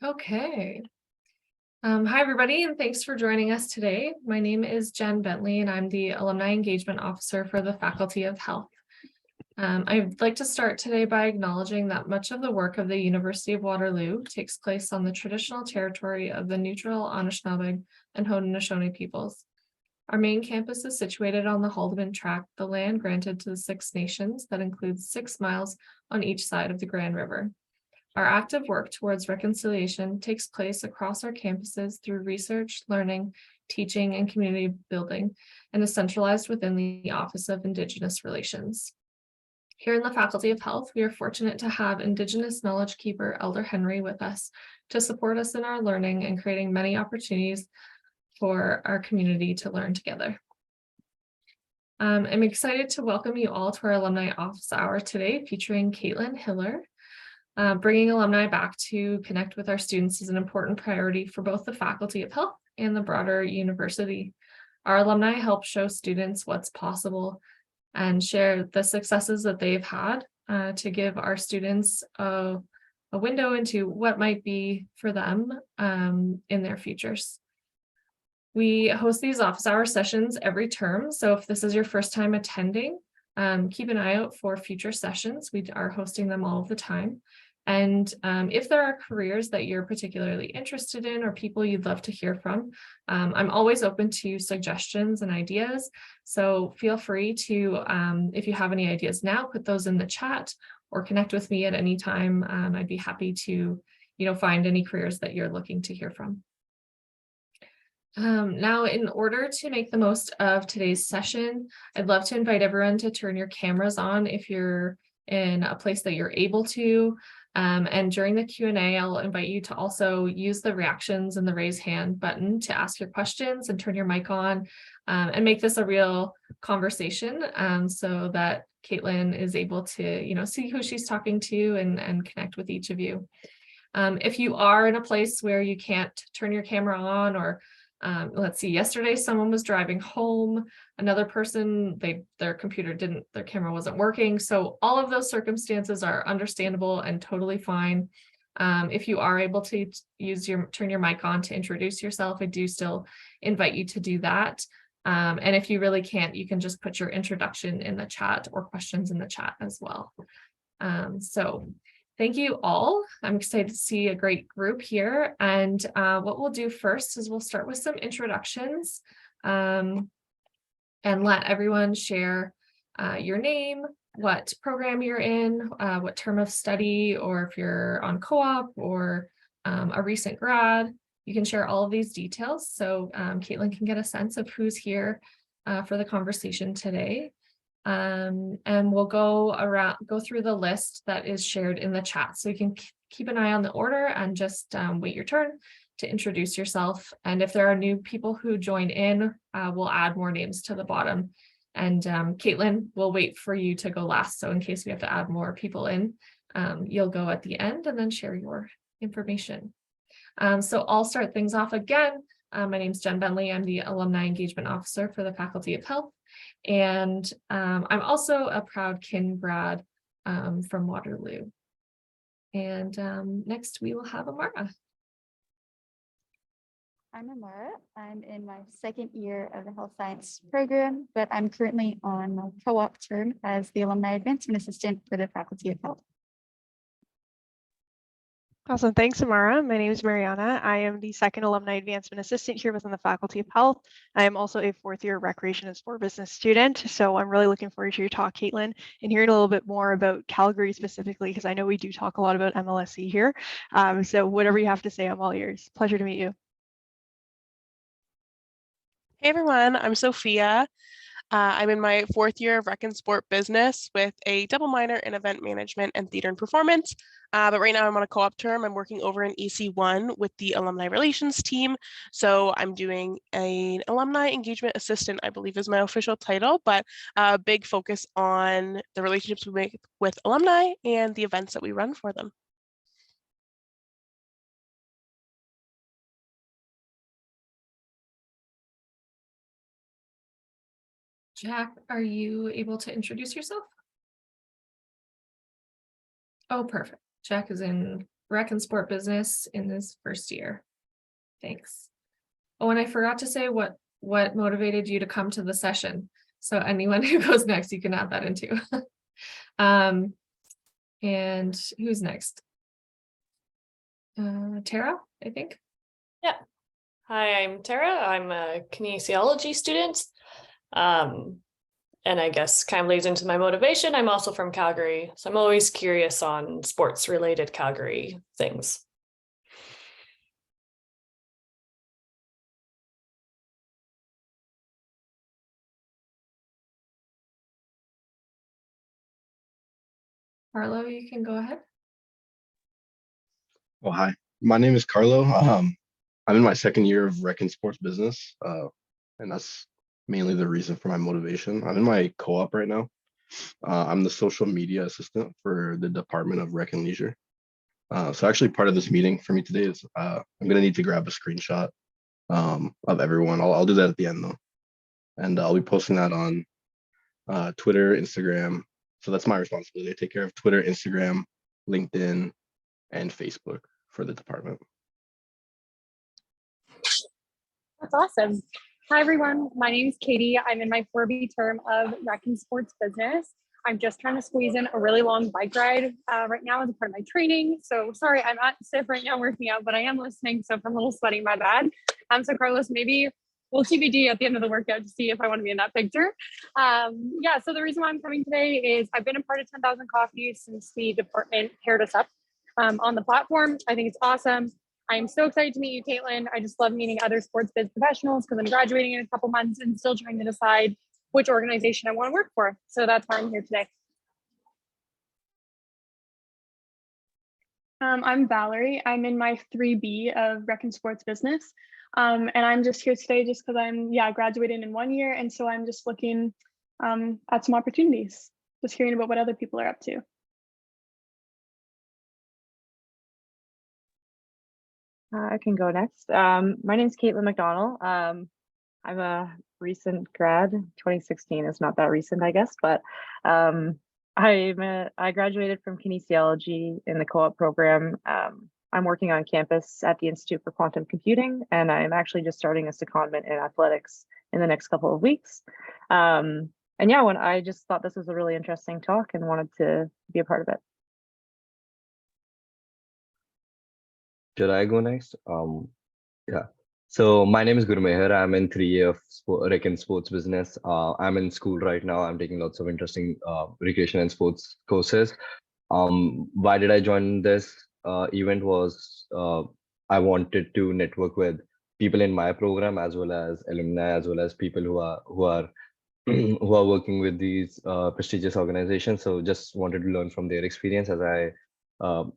Okay. Hi, everybody, and thanks for joining us today. My name is Jen Bentley, and I'm the Alumni Engagement Officer for the Faculty of Health. I'd like to start today by acknowledging that much of the work of the University of Waterloo takes place on the traditional territory of the neutral Anishinaabe and Haudenosaunee peoples. Our main campus is situated on the Haldeman Tract, the land granted to the Six Nations that includes 6 miles on each side of the Grand River. Our active work towards reconciliation takes place across our campuses through research, learning, teaching, and community building, and is centralized within the Office of Indigenous Relations. Here in the Faculty of Health, we are fortunate to have Indigenous Knowledge Keeper Elder Henry with us to support us in our learning and creating many opportunities for our community to learn together. I'm excited to welcome you all to our Alumni Office Hour today, featuring Caitlyn Hillar. Bringing alumni back to connect with our students is an important priority for both the Faculty of Health and the broader university. Our alumni help show students what's possible and share the successes that they've had to give our students a window into what might be for them in their futures. We host these office hour sessions every term, so if this is your first time attending, keep an eye out for future sessions. We are hosting them all of the time. And if there are careers that you're particularly interested in or people you'd love to hear from, I'm always open to suggestions and ideas. So feel free to, if you have any ideas now, put those in the chat or connect with me at any time. I'd be happy to, find any careers that you're looking to hear from. Now, in order to make the most of today's session, I'd love to invite everyone to turn your cameras on if you're in a place that you're able to. And during the Q&A, I'll invite you to also use the reactions and the raise hand button to ask your questions and turn your mic on and make this a real conversation so that Caitlyn is able to, see who she's talking to and connect with each of you. If you are in a place where you can't turn your camera on, or let's see, yesterday someone was driving home, another person, their camera wasn't working. So all of those circumstances are understandable and totally fine. If you are able to turn your mic on to introduce yourself, I do still invite you to do that. And if you really can't, you can just put your introduction in the chat or questions in the chat as well. So thank you all. I'm excited to see a great group here. And what we'll do first is we'll start with some introductions and let everyone share your name, what program you're in, what term of study, or if you're on co-op or a recent grad. You can share all of these details so Caitlyn can get a sense of who's here for the conversation today. And we'll go through the list that is shared in the chat. So you can keep an eye on the order and just wait your turn to introduce yourself. And if there are new people who join in, we'll add more names to the bottom. And Caitlyn, we'll wait for you to go last. So in case we have to add more people in, you'll go at the end and then share your information. So I'll start things off again. My name is Jen Bentley. I'm the Alumni Engagement Officer for the Faculty of Health. And I'm also a proud kin grad from Waterloo. And next we will have Amara. I'm Amara. I'm in my second year of the health science program, but I'm currently on my co-op term as the Alumni Advancement Assistant for the Faculty of Health. Awesome. Thanks, Amara. My name is Mariana. I am the second Alumni Advancement Assistant here within the Faculty of Health. I am also a fourth-year Recreation and Sport Business student, so I'm really looking forward to your talk, Caitlyn, and hearing a little bit more about Calgary specifically, because I know we do talk a lot about MLSE here. So whatever you have to say, I'm all ears. Pleasure to meet you. Hey everyone, I'm Sophia. I'm in my fourth year of Rec and Sport Business with a double minor in Event Management and Theater and Performance. But right now I'm on a co-op term. I'm working over in EC1 with the Alumni Relations team. So I'm doing an Alumni Engagement Assistant, I believe is my official title, but a big focus on the relationships we make with alumni and the events that we run for them. Jack, are you able to introduce yourself? Oh, perfect. Jack is in rec and sport business in this first year. Thanks. Oh, and I forgot to say what motivated you to come to the session. So anyone who goes next, you can add that into. And who's next? Tara, I think. Yeah. Hi, I'm Tara. I'm a kinesiology student. And I guess kind of leads into my motivation. I'm also from Calgary, so I'm always curious on sports related Calgary things. Carlo, you can go ahead. Oh, hi. My name is Carlo. I'm in my second year of rec and sports business, and that's mainly the reason for my motivation. I'm in my co-op right now. I'm the social media assistant for the Department of Rec and Leisure. So actually part of this meeting for me today is I'm gonna need to grab a screenshot of everyone. I'll do that at the end though. And I'll be posting that on Twitter, Instagram. So that's my responsibility. I take care of Twitter, Instagram, LinkedIn, and Facebook for the department. That's awesome. Hi, everyone. My name is Katie. I'm in my 4B term of rec and sports business. I'm just trying to squeeze in a really long bike ride right now as a part of my training. So sorry, I'm at SIF right now working out, but I am listening. So if I'm a little sweaty, my bad. So Carlos, maybe we'll TBD at the end of the workout to see if I want to be in that picture. Yeah, so the reason why I'm coming today is I've been a part of 10,000 Coffees since the department paired us up on the platform. I think it's awesome. I'm so excited to meet you, Caitlyn. I just love meeting other sports biz professionals because I'm graduating in a couple months and still trying to decide which organization I want to work for. So that's why I'm here today. I'm Valerie. I'm in my 3B of rec and sports business. And I'm just here today just because I'm graduating in 1 year. And so I'm just looking at some opportunities, just hearing about what other people are up to. I can go next. My name is Caitlyn McDonald. I'm a recent grad. 2016 is not that recent, I guess, but I graduated from kinesiology in the co-op program. I'm working on campus at the Institute for Quantum Computing, and I'm actually just starting a secondment in athletics in the next couple of weeks. And yeah, when I just thought this was a really interesting talk and wanted to be a part of it. Should I go next? Yeah. So my name is Guru Meher. I'm in 3 year of rec and sports business. I'm in school right now. I'm taking lots of interesting recreation and sports courses. Why did I join this event was I wanted to network with people in my program as well as alumni, as well as people who are who are working with these prestigious organizations. So just wanted to learn from their experience as I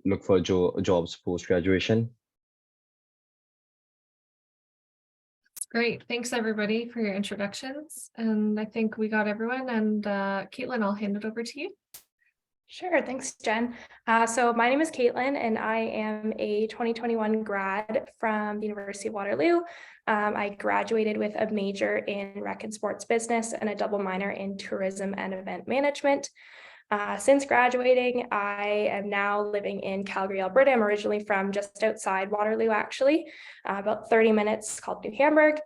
look for jobs post-graduation. Great. Thanks, everybody, for your introductions. And I think we got everyone. And Caitlyn, I'll hand it over to you. Sure. Thanks, Jen. So my name is Caitlyn, and I am a 2021 grad from the University of Waterloo. I graduated with a major in rec and sports business and a double minor in tourism and event management. Since graduating, I am now living in Calgary, Alberta. I'm originally from just outside Waterloo, actually, about 30 minutes, called New Hamburg.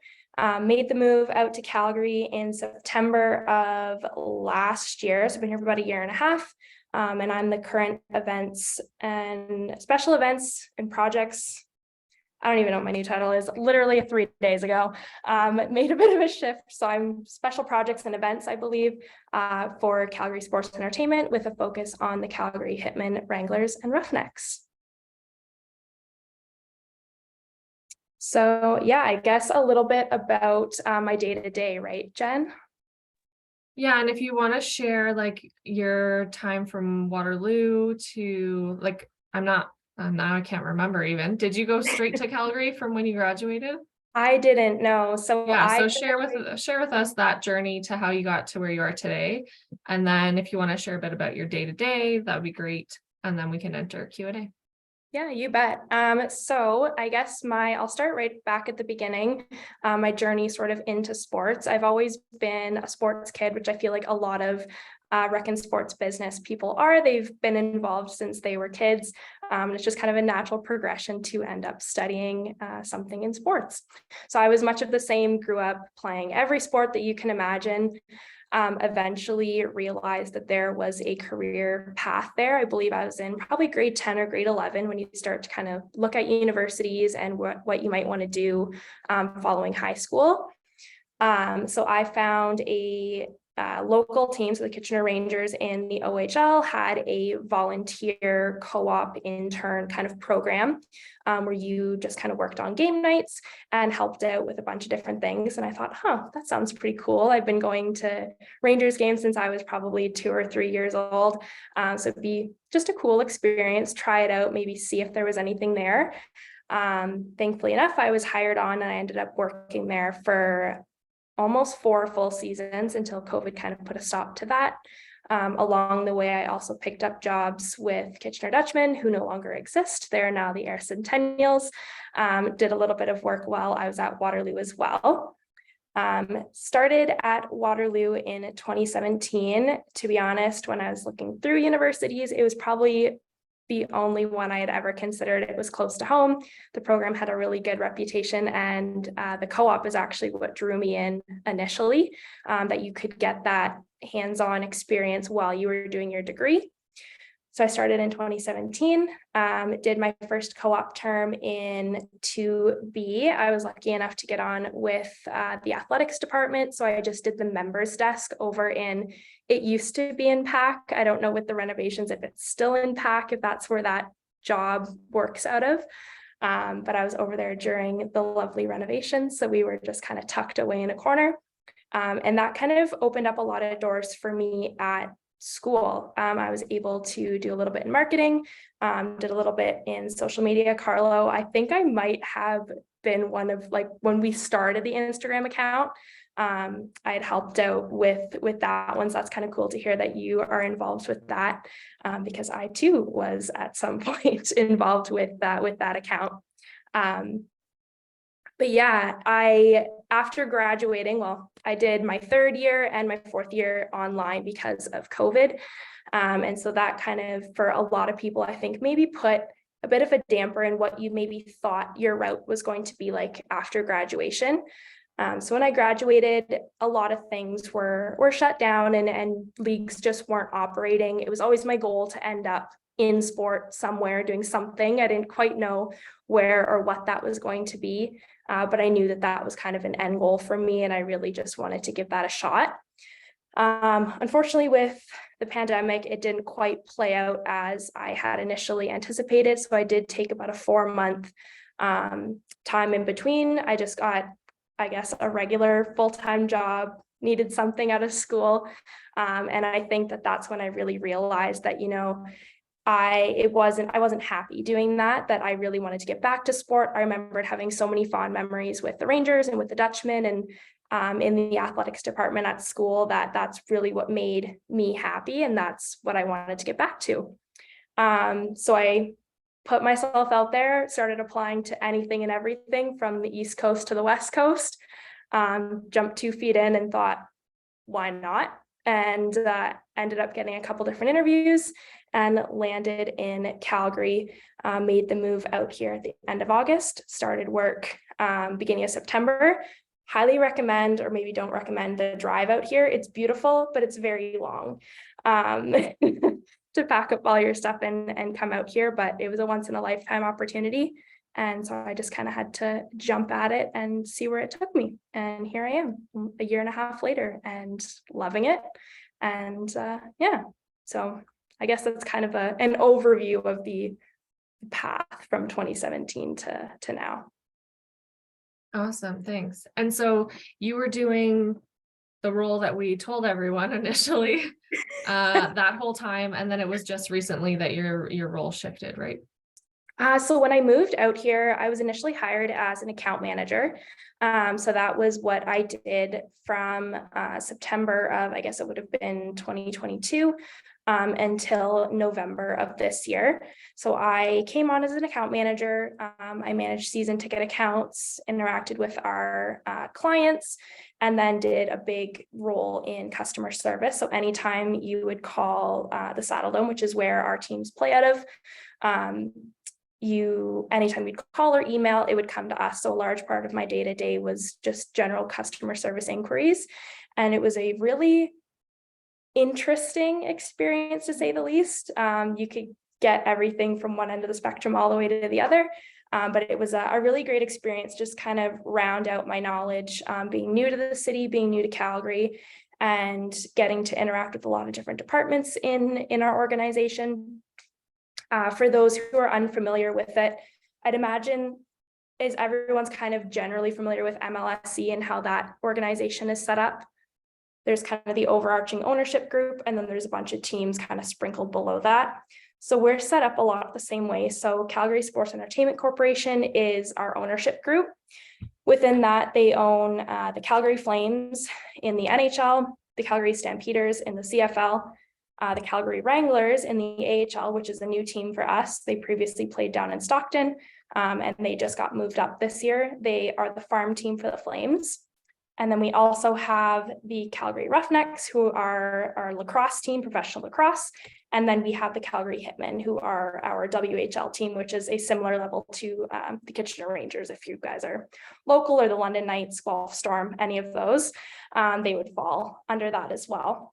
Made the move out to Calgary in September of last year. So I've been here for about a year and a half. And I'm the current events and special events and projects. I don't even know what my new title is. Literally 3 days ago, made a bit of a shift. So I'm special projects and events, I believe, for Calgary Sports Entertainment with a focus on the Calgary Hitmen, Wranglers, and Roughnecks. So yeah, I guess a little bit about my day-to-day, right, Jen? Yeah, and if you want to share like your time from Waterloo to like, now I can't remember even. Did you go straight to Calgary from when you graduated? I didn't know. So yeah, so share with us that journey to how you got to where you are today. And then if you want to share a bit about your day-to-day, that would be great. And then we can enter Q&A. Yeah, you bet. So I guess I'll start right back at the beginning, my journey sort of into sports. I've always been a sports kid, which I feel like a lot of rec and sports business people are. They've been involved since they were kids. It's just kind of a natural progression to end up studying something in sports. So I was much of the same, grew up playing every sport that you can imagine. Eventually realized that there was a career path there. I believe I was in probably grade 10 or grade 11 when you start to kind of look at universities and what you might want to do following high school. So I found a local team, so the Kitchener Rangers and the OHL had a volunteer co-op intern kind of program where you just kind of worked on game nights and helped out with a bunch of different things. And I thought, that sounds pretty cool. I've been going to Rangers games since I was probably 2 or 3 years old. So it'd be just a cool experience, try it out, maybe see if there was anything there. Thankfully enough, I was hired on and I ended up working there for almost 4 full seasons until COVID kind of put a stop to that. Along the way, I also picked up jobs with Kitchener Dutchmen, who no longer exist. They're now the Air Centennials. Did a little bit of work while I was at Waterloo as well. Started at Waterloo in 2017. To be honest, when I was looking through universities, it was probably the only one I had ever considered. It was close to home. The program had a really good reputation, and the co-op is actually what drew me in initially, that you could get that hands-on experience while you were doing your degree. So I started in 2017, did my first co-op term in 2B. I was lucky enough to get on with the athletics department. So I just did the members desk over in, it used to be in PAC. I don't know with the renovations, if it's still in PAC, if that's where that job works out of. But I was over there during the lovely renovations. So we were just kind of tucked away in a corner. And that kind of opened up a lot of doors for me at school. I was able to do a little bit in marketing, did a little bit in social media. Carlo, I think I might have been one of, like, when we started the Instagram account, I had helped out with that one. So that's kind of cool to hear that you are involved with that, because I too was at some point involved with that account. But yeah, after graduating, well, I did my 3rd year and my 4th year online because of COVID. And so that kind of, for a lot of people, I think maybe put a bit of a damper in what you maybe thought your route was going to be like after graduation. So when I graduated, a lot of things were shut down and leagues just weren't operating. It was always my goal to end up in sport somewhere doing something. I didn't quite know where or what that was going to be. But I knew that was kind of an end goal for me, and I really just wanted to give that a shot. Unfortunately, with the pandemic, it didn't quite play out as I had initially anticipated. So I did take about a 4-month time in between. I just got, I guess, a regular full-time job, needed something out of school. And I think that's when I really realized that, I wasn't happy doing that I really wanted to get back to sport. I remembered having so many fond memories with the Rangers and with the Dutchmen and in the athletics department at school that's really what made me happy. And that's what I wanted to get back to. So I put myself out there, started applying to anything and everything from the East Coast to the West Coast, jumped 2 feet in and thought, why not? And ended up getting a couple different interviews and landed in Calgary, made the move out here at the end of August, started work beginning of September. Highly recommend, or maybe don't recommend, the drive out here. It's beautiful, but it's very long to pack up all your stuff and come out here, but it was a once in a lifetime opportunity. And so I just kind of had to jump at it and see where it took me. And here I am a 1.5 years later and loving it. And yeah, so I guess that's kind of an overview of the path from 2017 to now. Awesome, thanks. And so you were doing the role that we told everyone initially that whole time, and then it was just recently that your role shifted, right? So when I moved out here, I was initially hired as an account manager. So that was what I did from September of, I guess it would have been 2022, until November of this year. So I came on as an account manager. I managed season ticket accounts, interacted with our clients, and then did a big role in customer service. So anytime you would call the Saddle Dome, which is where our teams play out of, anytime you'd call or email, it would come to us. So a large part of my day-to-day was just general customer service inquiries. And it was a really interesting experience, to say the least. You could get everything from one end of the spectrum all the way to the other. But it was a really great experience, just kind of round out my knowledge, being new to the city, being new to Calgary, and getting to interact with a lot of different departments in our organization. For those who are unfamiliar with it, I'd imagine is everyone's kind of generally familiar with MLSE and how that organization is set up. There's kind of the overarching ownership group, and then there's a bunch of teams kind of sprinkled below that. So we're set up a lot the same way. So Calgary Sports Entertainment Corporation is our ownership group. Within that, they own the Calgary Flames in the NHL, the Calgary Stampeders in the CFL, the Calgary Wranglers in the AHL, which is a new team for us. They previously played down in Stockton, and they just got moved up this year. They are the farm team for the Flames. And then we also have the Calgary Roughnecks, who are our lacrosse team, professional lacrosse. And then we have the Calgary Hitmen, who are our WHL team, which is a similar level to the Kitchener Rangers. If you guys are local, or the London Knights, Guelph Storm, any of those, they would fall under that as well.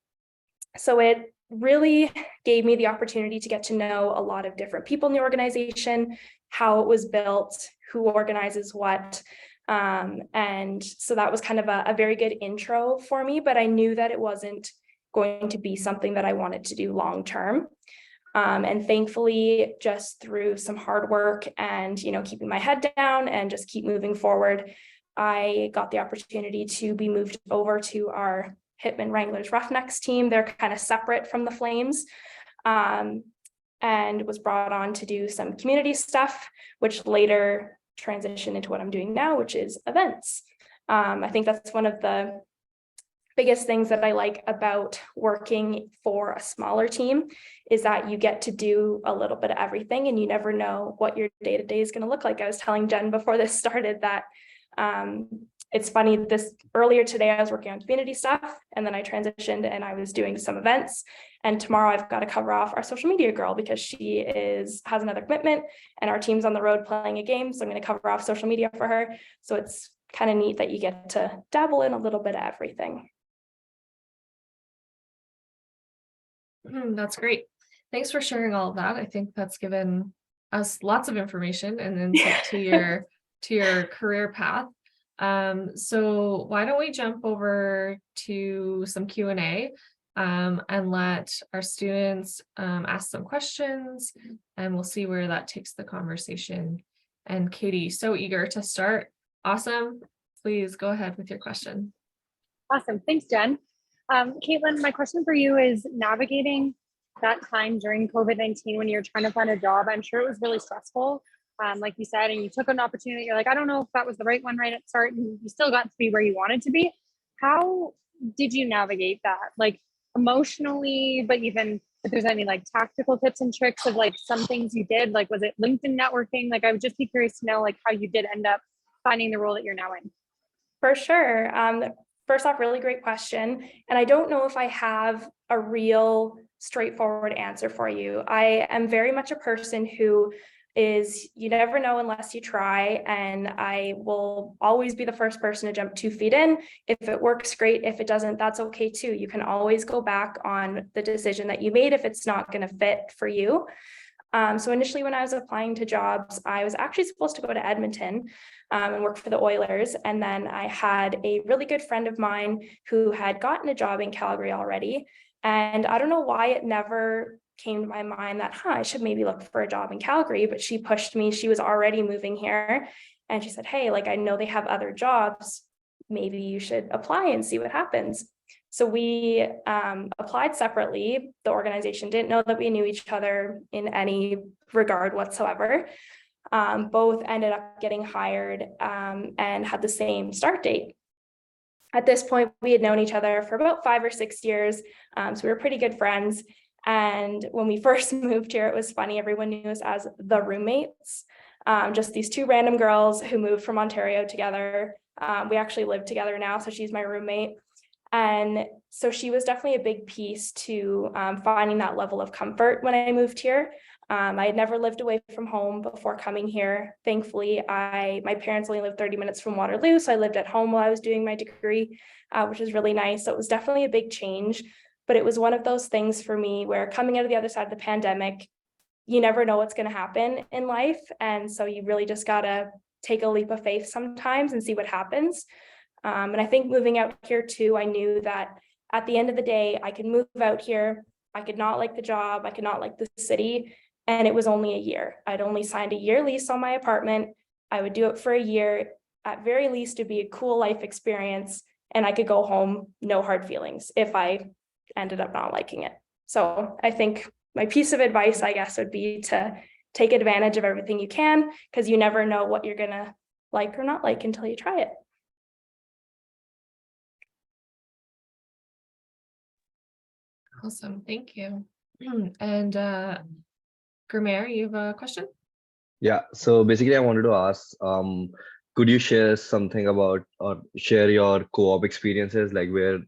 So it really gave me the opportunity to get to know a lot of different people in the organization, how it was built, who organizes what. And so that was kind of a very good intro for me, but I knew that it wasn't going to be something that I wanted to do long term. And thankfully, just through some hard work and, keeping my head down and just keep moving forward, I got the opportunity to be moved over to our Hitman Wranglers Roughnecks team. They're kind of separate from the Flames, and was brought on to do some community stuff, which later transition into what I'm doing now, which is events. I think that's one of the biggest things that I like about working for a smaller team, is that you get to do a little bit of everything, and you never know what your day-to-day is going to look like. I was telling Jen before this started that it's funny, this earlier today I was working on community stuff, and then I transitioned and I was doing some events. And tomorrow I've got to cover off our social media girl, because she has another commitment, and our team's on the road playing a game. So I'm going to cover off social media for her. So it's kind of neat that you get to dabble in a little bit of everything. That's great. Thanks for sharing all of that. I think that's given us lots of information and insight to your career path. So why don't we jump over to some Q&A and let our students ask some questions, and we'll see where that takes the conversation. And Katie, so eager to start. Awesome. Please go ahead with your question. Awesome. Thanks, Jen. Caitlin, my question for you is navigating that time during COVID-19 when you're trying to find a job. I'm sure it was really stressful, like you said, and you took an opportunity. You're like, I don't know if that was the right one right at the start, and you still got to be where you wanted to be. How did you navigate that? Like emotionally, but even if there's any like tactical tips and tricks of like some things you did, like was it LinkedIn networking? Like I would just be curious to know like how you did end up finding the role that you're now in. For sure. First off, really great question. And I don't know if I have a real straightforward answer for you. I am very much a person who is, you never know unless you try. And I will always be the first person to jump 2 feet in. If it works, great. If it doesn't, that's okay too. You can always go back on the decision that you made if it's not going to fit for you. So initially when I was applying to jobs, I was actually supposed to go to Edmonton and work for the Oilers. And then I had a really good friend of mine who had gotten a job in Calgary already. And I don't know why it never came to my mind that, I should maybe look for a job in Calgary, but she pushed me. She was already moving here. And she said, hey, like, I know they have other jobs. Maybe you should apply and see what happens. So we applied separately. The organization didn't know that we knew each other in any regard whatsoever. Both ended up getting hired and had the same start date. At this point, we had known each other for about 5 or 6 years. So we were pretty good friends. And when we first moved here, it was funny. Everyone knew us as the roommates, just these two random girls who moved from Ontario together. We actually live together now, so she's my roommate. And so she was definitely a big piece to finding that level of comfort when I moved here. I had never lived away from home before coming here. Thankfully, my parents only lived 30 minutes from Waterloo, so I lived at home while I was doing my degree, which was really nice. So it was definitely a big change, but it was one of those things for me where coming out of the other side of the pandemic, you never know what's going to happen in life. And so you really just got to take a leap of faith sometimes and see what happens. And I think moving out here too, I knew that at the end of the day, I could move out here. I could not like the job. I could not like the city. And it was only a year. I'd only signed a year lease on my apartment. I would do it for a year. At very least, it'd be a cool life experience. And I could go home, no hard feelings if I ended up not liking it. So I think my piece of advice, I guess, would be to take advantage of everything you can, because you never know what you're gonna like or not like until you try it. Awesome, thank you. And Gurmair, you have a question? Yeah, so basically I wanted to ask, could you share something about or share your co-op experiences, like where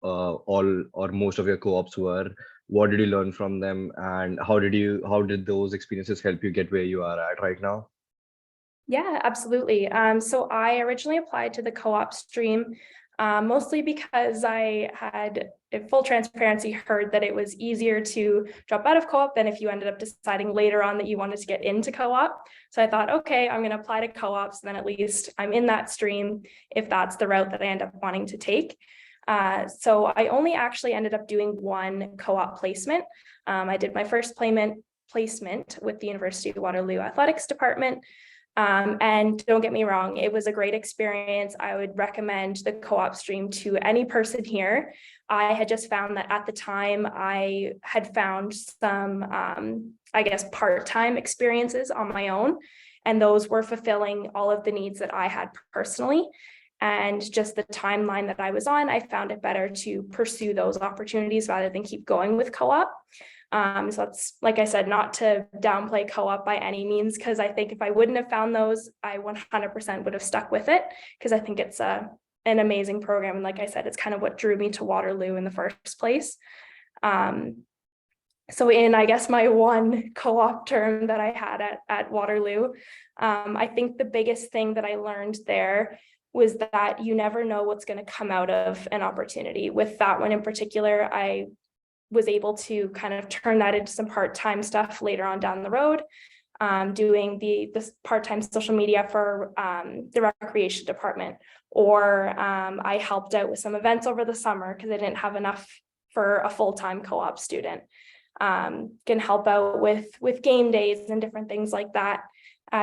all or most of your co-ops were? What did you learn from them, and how did those experiences help you get where you are at right now? Yeah, absolutely. So I originally applied to the co-op stream, mostly because I had, in full transparency, heard that it was easier to drop out of co-op than if you ended up deciding later on that you wanted to get into co-op. So I thought, okay, I'm going to apply to co-ops, then at least I'm in that stream if that's the route that I end up wanting to take. So I only actually ended up doing one co-op placement. I did my first placement with the University of Waterloo Athletics Department. And don't get me wrong, it was a great experience. I would recommend the co-op stream to any person here. I had just found that at the time I had found some, I guess, part-time experiences on my own, and those were fulfilling all of the needs that I had personally. And just the timeline that I was on, I found it better to pursue those opportunities rather than keep going with co-op. So that's, like I said, not to downplay co-op by any means, because I think if I wouldn't have found those, I 100% would have stuck with it, because I think it's an amazing program. And like I said, it's kind of what drew me to Waterloo in the first place. So in, I guess, my one co-op term that I had at Waterloo, I think the biggest thing that I learned there was that you never know what's going to come out of an opportunity. With that one in particular, I was able to kind of turn that into some part-time stuff later on down the road, doing this part-time social media for the recreation department, or I helped out with some events over the summer because I didn't have enough for a full-time co-op student. Can help out with game days and different things like that,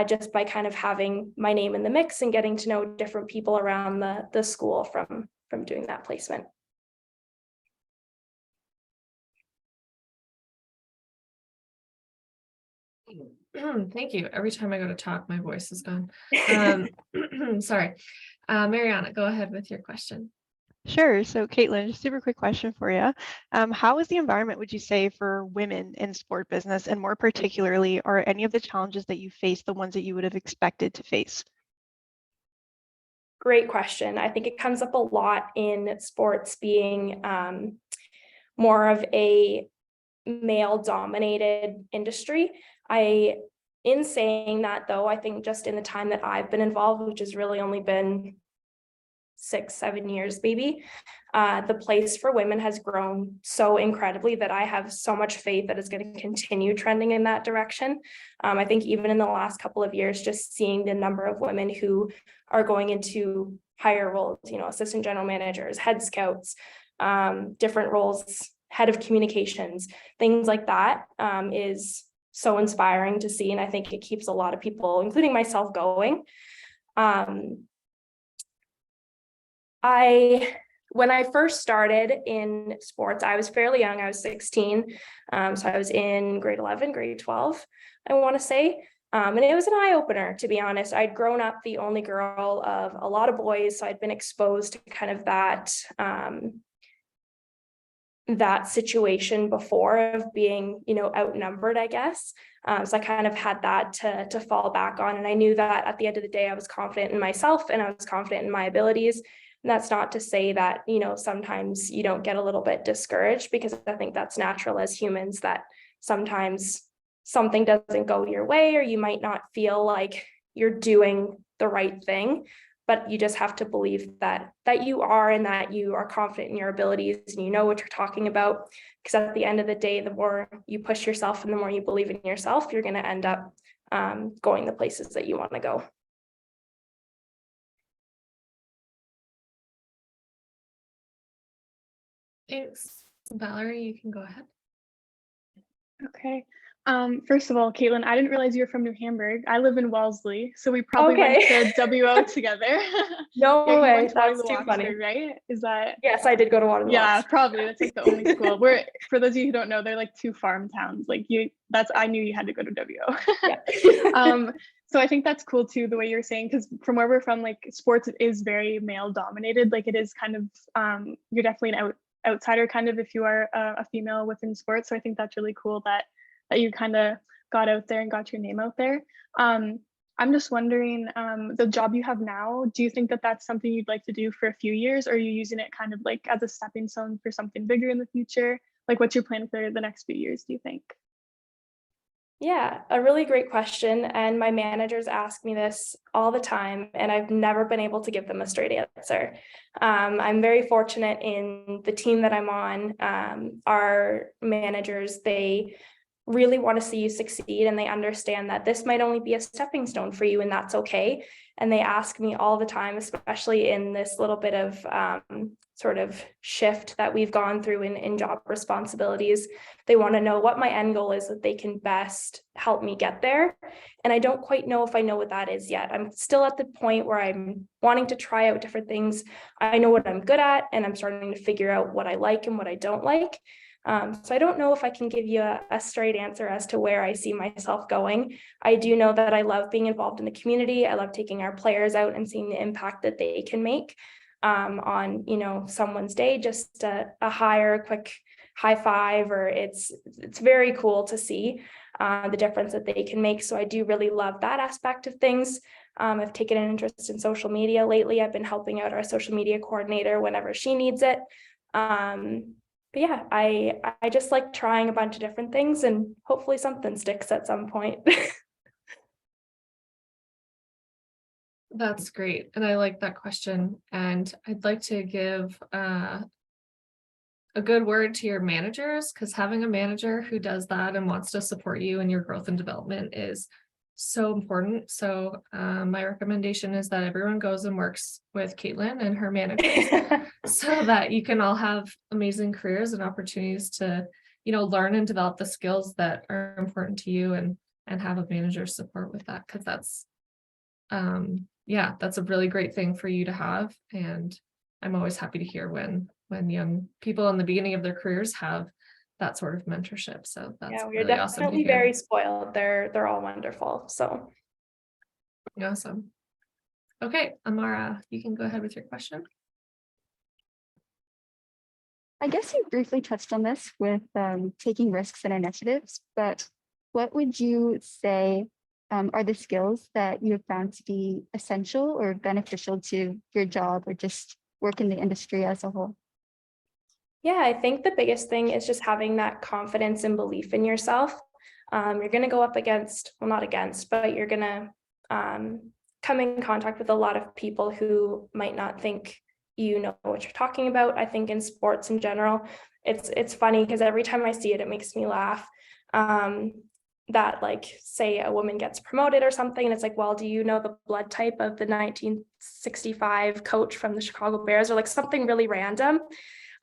just by kind of having my name in the mix and getting to know different people around the school from doing that placement. Thank you. Every time I go to talk, my voice is gone. Sorry. Mariana, go ahead with your question. Sure. So Caitlin, just a super quick question for you. How is the environment, would you say, for women in sport business? And more particularly, are any of the challenges that you face the ones that you would have expected to face? Great question. I think it comes up a lot in sports being more of a male-dominated industry. In saying that, though, I think just in the time that I've been involved, which has really only been 6-7 years, maybe, the place for women has grown so incredibly that I have so much faith that it's going to continue trending in that direction. I think even in the last couple of years, just seeing the number of women who are going into higher roles, assistant general managers, head scouts, different roles, head of communications, things like that, is so inspiring to see. And I think it keeps a lot of people, including myself, going. When I first started in sports, I was fairly young. I was 16. So I was in grade 11, grade 12, I want to say. And it was an eye-opener, to be honest. I'd grown up the only girl of a lot of boys, so I'd been exposed to kind of that that situation before of being, outnumbered, I guess. So I kind of had that to fall back on. And I knew that at the end of the day, I was confident in myself and I was confident in my abilities. And that's not to say that, sometimes you don't get a little bit discouraged, because I think that's natural as humans, that sometimes something doesn't go your way, or you might not feel like you're doing the right thing, but you just have to believe that you are, and that you are confident in your abilities and you know what you're talking about. Because at the end of the day, the more you push yourself and the more you believe in yourself, you're going to end up going the places that you want to go. Thanks. Valerie, you can go ahead. Okay. First of all, Caitlin, I didn't realize you were from New Hamburg. I live in Wellesley, so we probably went to WO together. No Yeah, you way, went to that's Waterloo too funny. Oxford, right? Is that? Yes, I did go to Waterloo. Yeah, Oxford. probably. That's like the only school. We're, for those of you who don't know, they're like two farm towns. Like I knew you had to go to WO. Yeah. So I think that's cool too, the way you're saying, because from where we're from, like sports is very male dominated. Like it is kind of, you're definitely an outsider kind of if you are a female within sports. So I think that's really cool that you kind of got out there and got your name out there. I'm just wondering, the job you have now, do you think that that's something you'd like to do for a few years, or are you using it kind of like as a stepping stone for something bigger in the future? Like what's your plan for the next few years, do you think? Yeah, a really great question. And my managers ask me this all the time, and I've never been able to give them a straight answer. I'm very fortunate in the team that I'm on. Our managers, they really want to see you succeed, and they understand that this might only be a stepping stone for you, and that's okay. And they ask me all the time, especially in this little bit of sort of shift that we've gone through in job responsibilities. They want to know what my end goal is, that they can best help me get there. And I don't quite know if I know what that is yet. I'm still at the point where I'm wanting to try out different things. I know what I'm good at, and I'm starting to figure out what I like and what I don't like. So I don't know if I can give you a straight answer as to where I see myself going. I do know that I love being involved in the community. I love taking our players out and seeing the impact that they can make on, someone's day. Just a quick high five, or it's very cool to see the difference that they can make. So I do really love that aspect of things. I've taken an interest in social media lately. I've been helping out our social media coordinator whenever she needs it. But yeah, I just like trying a bunch of different things, and hopefully something sticks at some point. That's great. And I like that question. And I'd like to give a good word to your managers, because having a manager who does that and wants to support you in your growth and development is so important. So my recommendation is that everyone goes and works with Caitlyn and her managers so that you can all have amazing careers and opportunities to, learn and develop the skills that are important to you, and have a manager support with that, because that's that's a really great thing for you to have. And I'm always happy to hear when young people in the beginning of their careers have that sort of mentorship. So that's we're really awesome to definitely hear. very spoiled. They're all wonderful. So Awesome. Okay, Amara, you can go ahead with your question. I guess you briefly touched on this with taking risks and initiatives, but what would you say are the skills that you have found to be essential or beneficial to your job or just work in the industry as a whole? yeah, I think the biggest thing is just having that confidence and belief in yourself. You're going to go up against, well, not against, but you're going to come in contact with a lot of people who might not think you know what you're talking about. I think in sports in general, it's funny because every time I see it, it makes me laugh. That, like, say a woman gets promoted or something, and it's like, well, do you know the blood type of the 1965 coach from the Chicago Bears, or like something really random.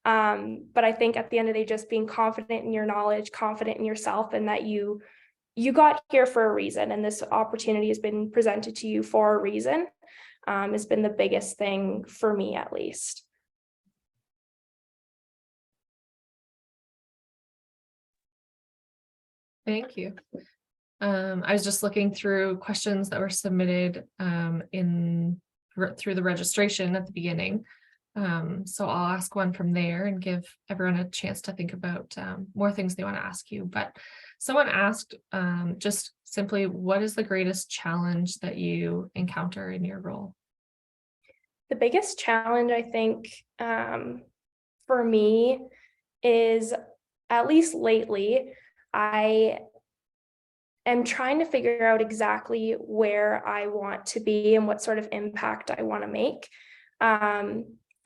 But I think at the end of the day, just being confident in your knowledge, confident in yourself, and that you got here for a reason, and this opportunity has been presented to you for a reason, has been the biggest thing for me, at least. Thank you. I was just looking through questions that were submitted through the registration at the beginning. So I'll ask one from there and give everyone a chance to think about more things they want to ask you. But someone asked just simply, what is the greatest challenge that you encounter in your role? The biggest challenge, I think, for me is, at least lately, I am trying to figure out exactly where I want to be and what sort of impact I want to make.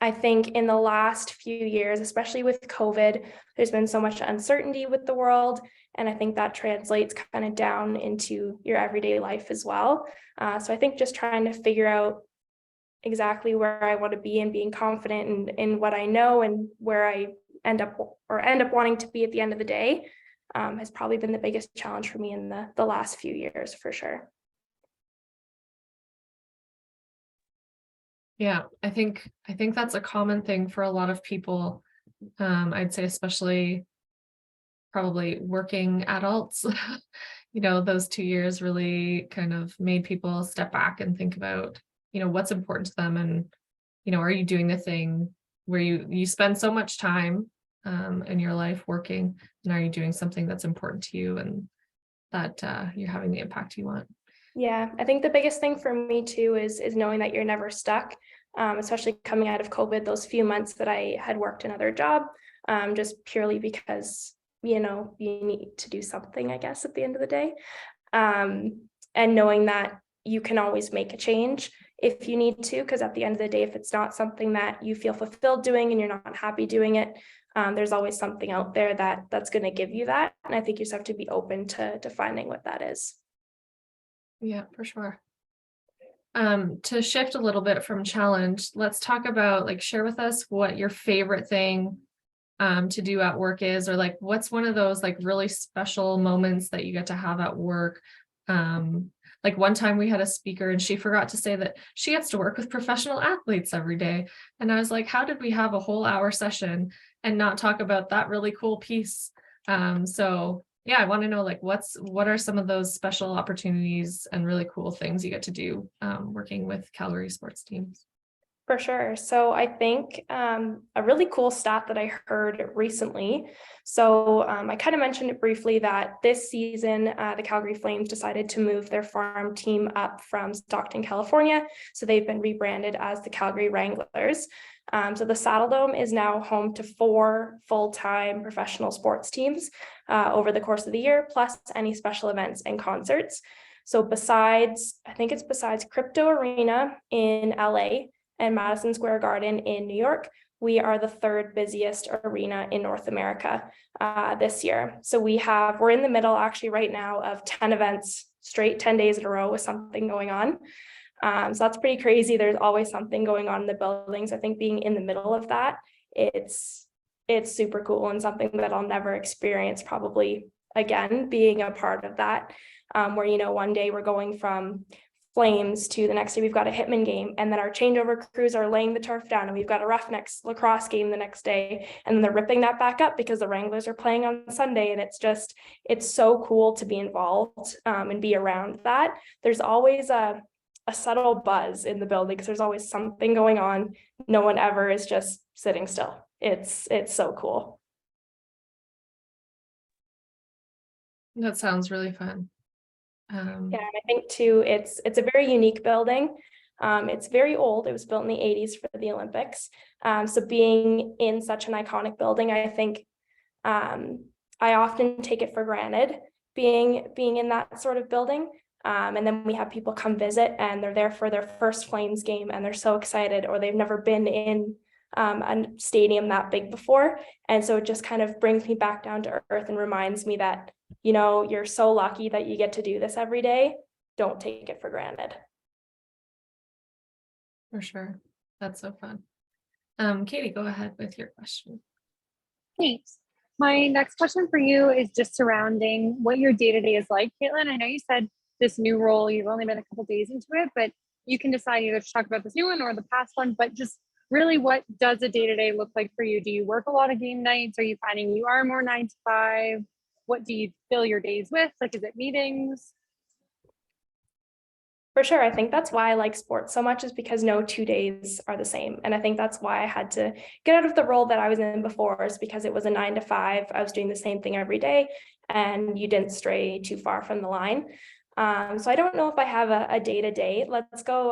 I think in the last few years, especially with COVID, there's been so much uncertainty with the world. And I think that translates kind of down into your everyday life as well. So I think just trying to figure out exactly where I want to be and being confident in what I know and where I end up wanting to be at the end of the day has probably been the biggest challenge for me in the last few years, for sure. Yeah, I think that's a common thing for a lot of people. I'd say especially probably working adults. Those 2 years really kind of made people step back and think about, what's important to them, and, are you doing the thing where you spend so much time in your life working, and are you doing something that's important to you and that you're having the impact you want? Yeah, I think the biggest thing for me too is knowing that you're never stuck, especially coming out of COVID, those few months that I had worked another job, just purely because, you need to do something, I guess, at the end of the day. And knowing that you can always make a change if you need to, because at the end of the day, if it's not something that you feel fulfilled doing and you're not happy doing it, there's always something out there that's going to give you that. And I think you just have to be open to finding what that is. Yeah, for sure. To shift a little bit from challenge, let's talk about, share with us what your favorite thing to do at work is, or what's one of those really special moments that you get to have at work. One time we had a speaker and she forgot to say that she gets to work with professional athletes every day. And I was like, how did we have a whole hour session and not talk about that really cool piece? So yeah, I want to know what are some of those special opportunities and really cool things you get to do working with Calgary sports teams? For sure. So I think a really cool stat that I heard recently. So I kind of mentioned it briefly that this season, the Calgary Flames decided to move their farm team up from Stockton, California. So they've been rebranded as the Calgary Wranglers. So the Saddle Dome is now home to 4 full-time professional sports teams over the course of the year, plus any special events and concerts. So besides Crypto Arena in LA, and Madison Square Garden in New York, we are the 3rd busiest arena in North America this year. So we're in the middle actually right now of 10 events straight, 10 days in a row with something going on. So that's pretty crazy. There's always something going on in the buildings. I think being in the middle of that, it's super cool and something that I'll never experience probably again, being a part of that, where, one day we're going from Flames to the next day we've got a Hitman game, and then our changeover crews are laying the turf down, and we've got a Roughnecks lacrosse game the next day, and then they're ripping that back up because the Wranglers are playing on Sunday. And it's so cool to be involved and be around that. There's always a subtle buzz in the building because there's always something going on. No one ever is just sitting still. It's so cool. That sounds really fun. Yeah, and I think too, it's a very unique building. It's very old. It was built in the 80s for the Olympics. So being in such an iconic building, I think I often take it for granted being in that sort of building. And then we have people come visit and they're there for their first Flames game and they're so excited, or they've never been in a stadium that big before. And so it just kind of brings me back down to earth and reminds me that, you're so lucky that you get to do this every day. Don't take it for granted. For sure. That's so fun. Katie, go ahead with your question. Thanks. My next question for you is just surrounding what your day-to-day is like. Caitlyn, I know you said this new role, you've only been a couple days into it, but you can decide either to talk about this new one or the past one, but just really what does a day-to-day look like for you? Do you work a lot of game nights? Are you finding you are more 9 to 5? What do you fill your days with? Is it meetings? For sure. I think that's why I like sports so much, is because no 2 days are the same. And I think that's why I had to get out of the role that I was in before, is because it was a 9 to 5. I was doing the same thing every day and you didn't stray too far from the line. So I don't know if I have a day-to-day. Let's go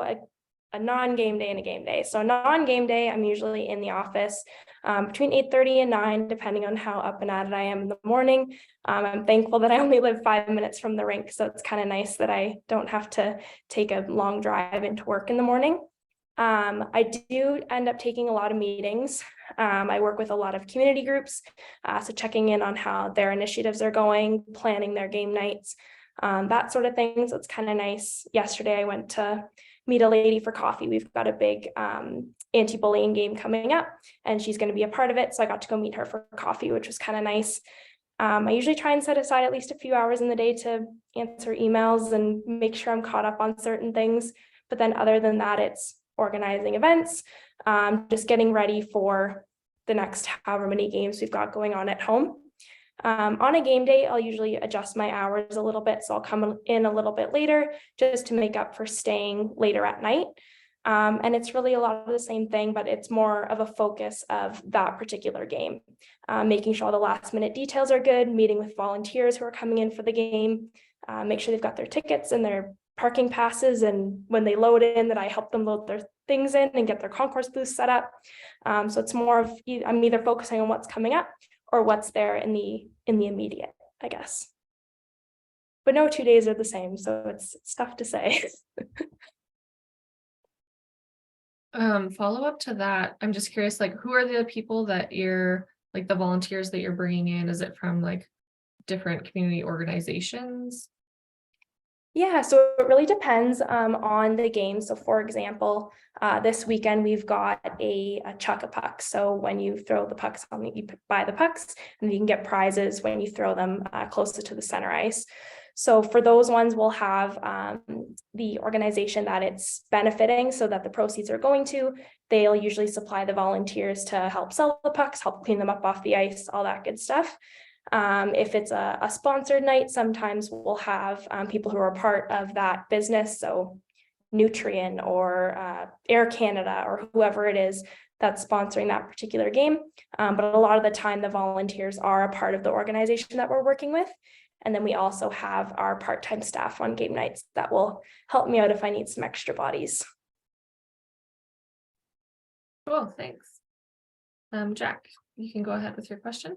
a non-game day and a game day. So non-game day, I'm usually in the office between 8:30 and 9, depending on how up and at it I am in the morning. I'm thankful that I only live 5 minutes from the rink, so it's kind of nice that I don't have to take a long drive into work in the morning. I do end up taking a lot of meetings. I work with a lot of community groups, so checking in on how their initiatives are going, planning their game nights, that sort of thing. So it's kind of nice. Yesterday, I went to meet a lady for coffee. We've got a big anti-bullying game coming up, and she's going to be a part of it. So I got to go meet her for coffee, which was kind of nice. I usually try and set aside at least a few hours in the day to answer emails and make sure I'm caught up on certain things. But then other than that, it's organizing events, just getting ready for the next however many games we've got going on at home. On a game day, I'll usually adjust my hours a little bit. So I'll come in a little bit later just to make up for staying later at night. And it's really a lot of the same thing, but it's more of a focus of that particular game, making sure all the last minute details are good, meeting with volunteers who are coming in for the game, make sure they've got their tickets and their parking passes. And when they load in, that I help them load their things in and get their concourse booths set up. So it's more of, I'm either focusing on what's coming up or what's there in the immediate, I guess. But no 2 days are the same, so it's tough to say. Follow up to that, I'm just curious, like, who are the people that you're, like, the volunteers that you're bringing in? Is it from like different community organizations? Yeah, so it really depends on the game. So for example, this weekend we've got a chuck-a-puck. So when you throw the pucks you buy the pucks, and you can get prizes when you throw them closer to the center ice. So for those ones, we'll have the organization that it's benefiting, so that the proceeds are going to. They'll usually supply the volunteers to help sell the pucks, help clean them up off the ice, all that good stuff. If it's a sponsored night, sometimes we'll have people who are part of that business. So Nutrien or Air Canada or whoever it is that's sponsoring that particular game. But a lot of the time, the volunteers are a part of the organization that we're working with. And then we also have our part-time staff on game nights that will help me out if I need some extra bodies. Cool, thanks. Jack, you can go ahead with your question.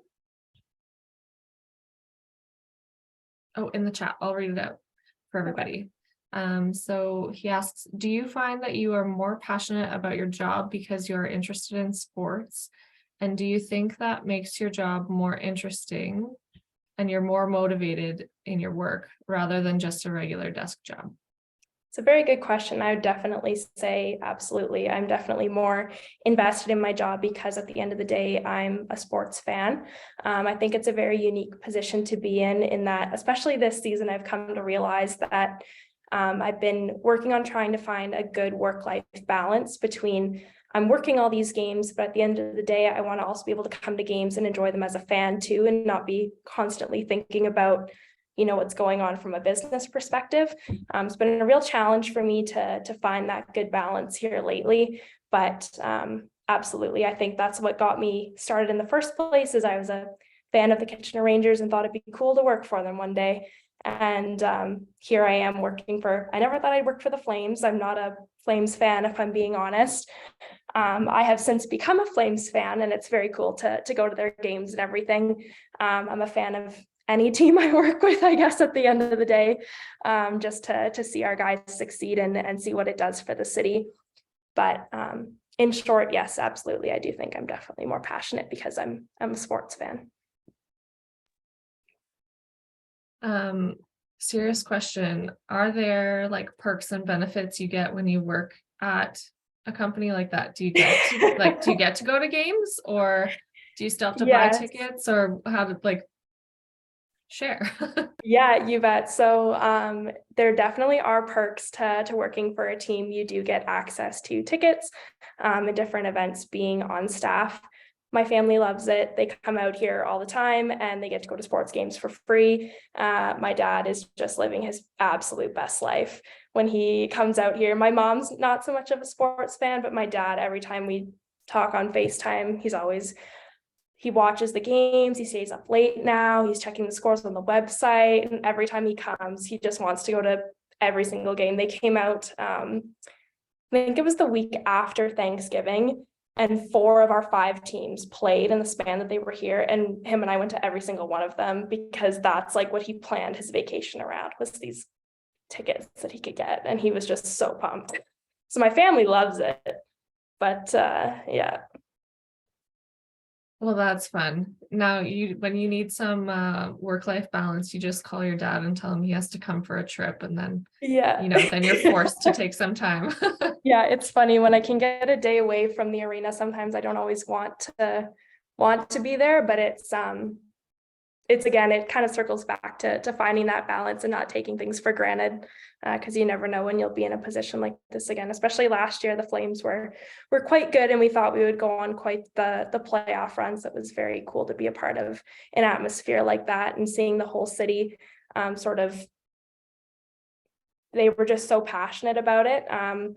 Oh, in the chat, I'll read it out for everybody. So he asks, do you find that you are more passionate about your job because you're interested in sports? And do you think that makes your job more interesting and you're more motivated in your work rather than just a regular desk job? It's a very good question. I would definitely say absolutely. I'm definitely more invested in my job because at the end of the day, I'm a sports fan. I think it's a very unique position to be in that, especially this season, I've come to realize that I've been working on trying to find a good work-life balance between I'm working all these games, but at the end of the day, I want to also be able to come to games and enjoy them as a fan too, and not be constantly thinking about what's going on from a business perspective. It's been a real challenge for me to find that good balance here lately, but absolutely, I think that's what got me started in the first place. Is I was a fan of the Kitchener Rangers and thought it'd be cool to work for them one day. And here I am working I never thought I'd work for the Flames. I'm not a Flames fan, if I'm being honest. I have since become a Flames fan, and it's very cool to go to their games and everything. I'm a fan of any team I work with, I guess, at the end of the day, just to see our guys succeed and see what it does for the city. But in short, yes, absolutely. I do think I'm definitely more passionate because I'm a sports fan. Serious question. Are there like perks and benefits you get when you work at a company like that? Do you get to, do you get to go to games, or do you still have to buy tickets, or how to share? Yeah, you bet. So there definitely are perks to working for a team. You do get access to tickets and different events being on staff. my family loves it. They come out here all the time and they get to go to sports games for free. My dad is just living his absolute best life when he comes out here. My mom's not so much of a sports fan, but my dad, every time we talk on FaceTime, he watches the games, he stays up late now, he's checking the scores on the website, and every time he comes, he just wants to go to every single game. They came out, I think it was the week after Thanksgiving, and 4 of our 5 teams played in the span that they were here, and him and I went to every single one of them because that's like what he planned his vacation around, was these tickets that he could get, and he was just so pumped. So my family loves it, but yeah. Well, that's fun. Now, when you need some work-life balance, you just call your dad and tell him he has to come for a trip, and then Yeah. then you're forced to take some time. Yeah, it's funny when I can get a day away from the arena. Sometimes I don't always want to be there, but it's again, it kind of circles back to finding that balance and not taking things for granted, because you never know when you'll be in a position like this again. Especially last year, the Flames were quite good, and we thought we would go on quite the playoff runs. It was very cool to be a part of an atmosphere like that and seeing the whole city they were just so passionate about it.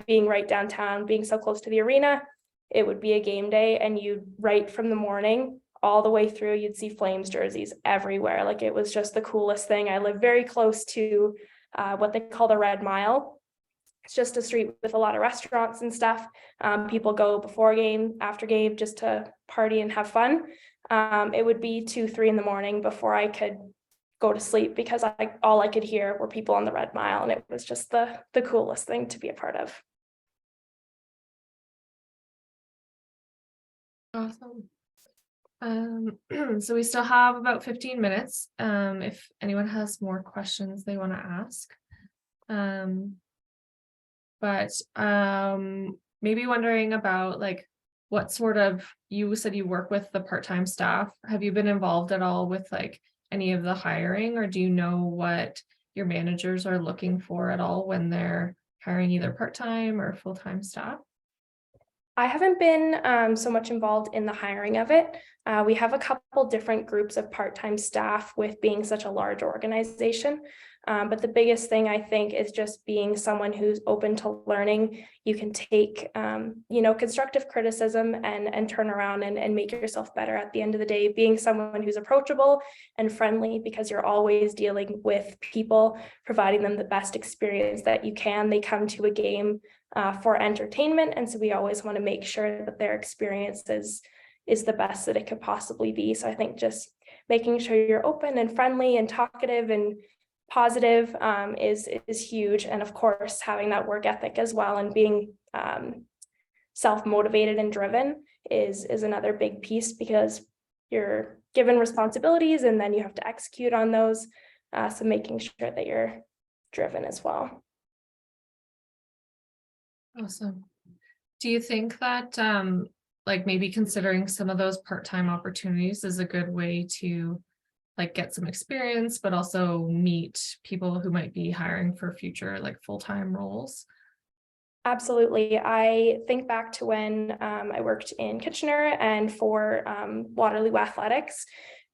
Being right downtown, being so close to the arena, it would be a game day, and you right from the morning all the way through, you'd see Flames jerseys everywhere. Like, it was just the coolest thing. I live very close to what they call the Red Mile. It's just a street with a lot of restaurants and stuff. People go before game, after game, just to party and have fun. It would be 2, 3 in the morning before I could go to sleep, because all I could hear were people on the Red Mile, and it was just the coolest thing to be a part of. Awesome. So we still have about 15 minutes. If anyone has more questions they want to ask. Maybe wondering about, like, what sort of, you said you work with the part-time staff. Have you been involved at all with like any of the hiring, or do you know what your managers are looking for at all when they're hiring either part-time or full-time staff? I haven't been so much involved in the hiring of it. We have a couple different groups of part-time staff with being such a large organization. But the biggest thing, I think, is just being someone who's open to learning. You can take, constructive criticism and turn around and make yourself better at the end of the day. Being someone who's approachable and friendly, because you're always dealing with people, providing them the best experience that you can. They come to a game for entertainment, and so we always want to make sure that their experience is the best that it could possibly be. So I think just making sure you're open and friendly and talkative and positive is huge. And of course, having that work ethic as well, and being self-motivated and driven is another big piece, because you're given responsibilities and then you have to execute on those. So making sure that you're driven as well. Awesome. Do you think that like maybe considering some of those part-time opportunities is a good way to like get some experience, but also meet people who might be hiring for future like full-time roles? Absolutely. I think back to when I worked in Kitchener and for Waterloo Athletics,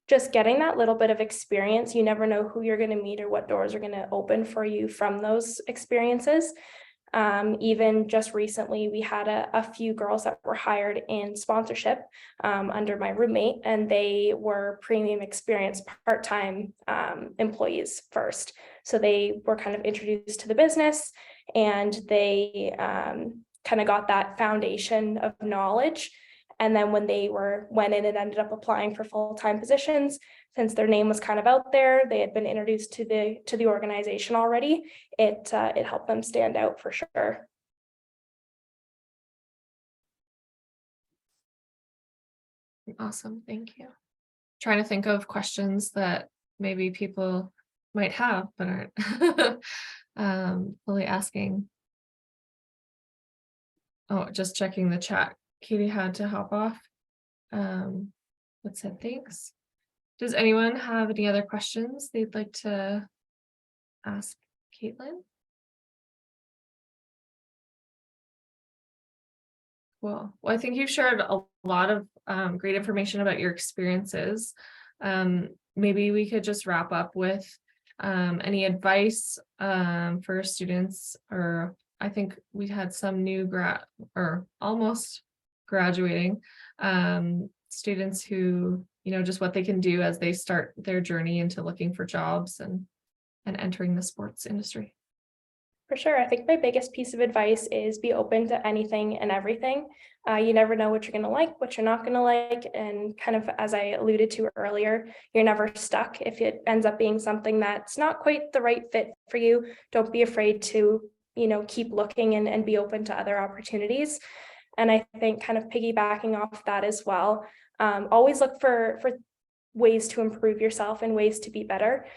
just getting that little bit of experience. You never know who you're going to meet or what doors are going to open for you from those experiences. Even just recently, we had a few girls that were hired in sponsorship under my roommate, and they were premium experience part-time employees first. So they were kind of introduced to the business, and they kind of got that foundation of knowledge. And then when they went in and ended up applying for full-time positions, since their name was kind of out there, they had been introduced to the organization already. It helped them stand out for sure. Awesome, thank you. Trying to think of questions that maybe people might have but aren't fully asking. Oh, just checking the chat. Katie had to hop off. But said thanks. Does anyone have any other questions they'd like to ask Caitlyn? Cool. Well, I think you've shared a lot of great information about your experiences. Maybe we could just wrap up with any advice for students, or I think we had some new grad or almost graduating students who, just what they can do as they start their journey into looking for jobs and entering the sports industry. For sure. I think my biggest piece of advice is be open to anything and everything. You never know what you're going to like, what you're not going to like. And kind of as I alluded to earlier, you're never stuck. If it ends up being something that's not quite the right fit for you, don't be afraid to, keep looking and be open to other opportunities. And I think kind of piggybacking off that as well, always look for ways to improve yourself and ways to be better.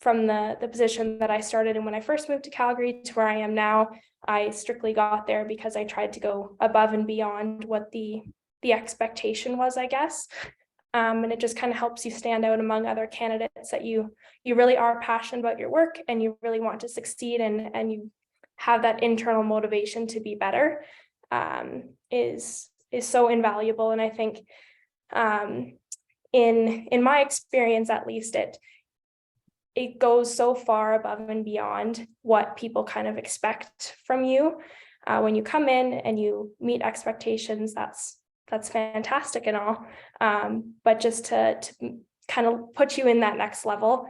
From the position that I started in when I first moved to Calgary to where I am now, I strictly got there because I tried to go above and beyond what the expectation was, I guess. And it just kind of helps you stand out among other candidates that you really are passionate about your work and you really want to succeed and you have that internal motivation to be better, is so invaluable. And I think in my experience, at least, it goes so far above and beyond what people kind of expect from you. When you come in and you meet expectations, that's fantastic and all. But just to kind of put you in that next level,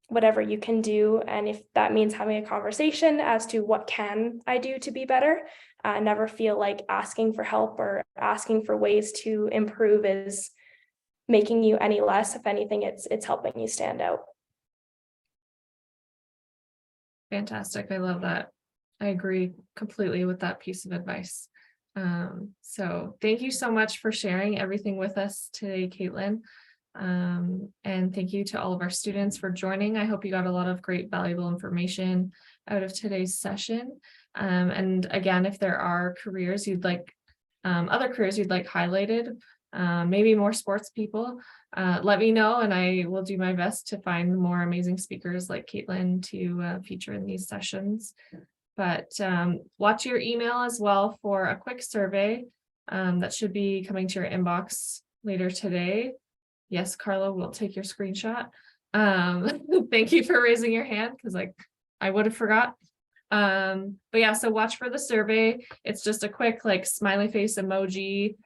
whatever you can do. And if that means having a conversation as to what can I do to be better, never feel like asking for help or asking for ways to improve is making you any less. If anything, it's helping you stand out. Fantastic. I love that. I agree completely with that piece of advice. So thank you so much for sharing everything with us today, Caitlyn. And thank you to all of our students for joining. I hope you got a lot of great valuable information out of today's session. And again, if there are careers you'd like, other careers you'd like highlighted, maybe more sports people, let me know and I will do my best to find more amazing speakers like Caitlyn to feature in these sessions. But watch your email as well for a quick survey that should be coming to your inbox later today. Yes, Carlo, we'll take your screenshot. Thank you for raising your hand because I would have forgot. But yeah, so watch for the survey. It's just a quick smiley face emoji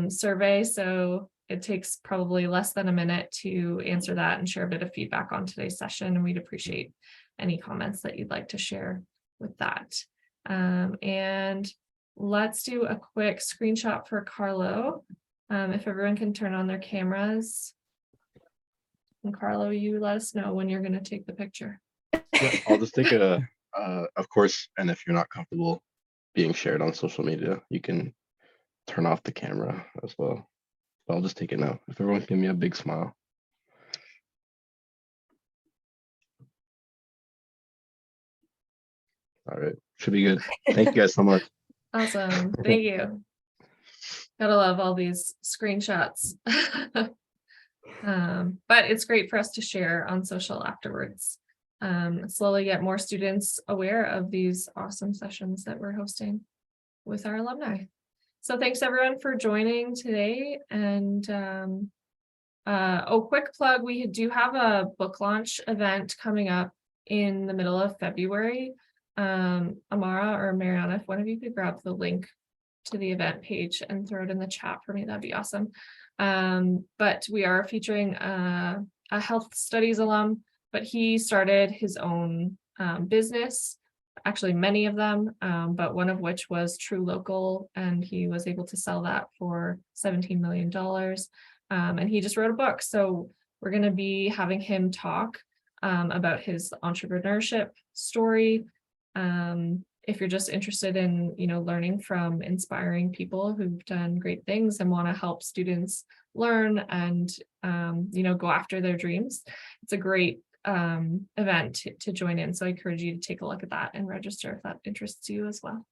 survey, so it takes probably less than a minute to answer that and share a bit of feedback on today's session, and we'd appreciate any comments that you'd like to share with that. And let's do a quick screenshot for Carlo, if everyone can turn on their cameras. And Carlo, you let us know when you're going to take the picture. Yeah, I'll just take of course, and if you're not comfortable being shared on social media, you can turn off the camera as well. But I'll just take it now. If everyone can give me a big smile. All right, should be good. Thank you guys so much. Awesome, thank you. Gotta love all these screenshots. But it's great for us to share on social afterwards. Slowly get more students aware of these awesome sessions that we're hosting with our alumni. So thanks everyone for joining today. And quick plug, we do have a book launch event coming up in the middle of February. Amara or Mariana, if one of you could grab the link to the event page and throw it in the chat for me, that'd be awesome. But we are featuring a health studies alum, but he started his own business, actually many of them, but one of which was True Local, and he was able to sell that for $17 million. And he just wrote a book. So we're going to be having him talk about his entrepreneurship story. If you're just interested in, learning from inspiring people who've done great things and want to help students learn and, go after their dreams, it's a great event to join in. So I encourage you to take a look at that and register if that interests you as well.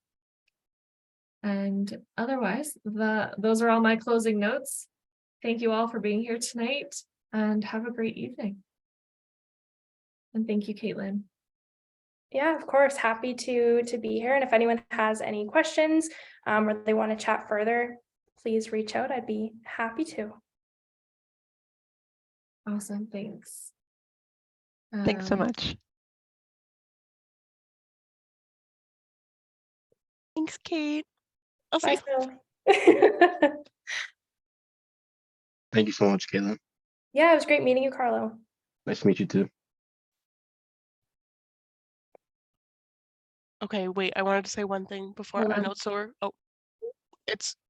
And otherwise, those are all my closing notes. Thank you all for being here tonight and have a great evening. And thank you, Caitlyn. Yeah, of course. Happy to be here. And if anyone has any questions or they want to chat further, please reach out. I'd be happy to. Awesome, thanks. Thanks so Um, much. Thanks, Kate. I'll see Bye, you. Phil. Thank you so much, Caitlin. Yeah, it was great meeting you, Carlo. Nice to meet you too. Okay, wait, I wanted to say one thing before Hold I on. know it's over. Oh, it's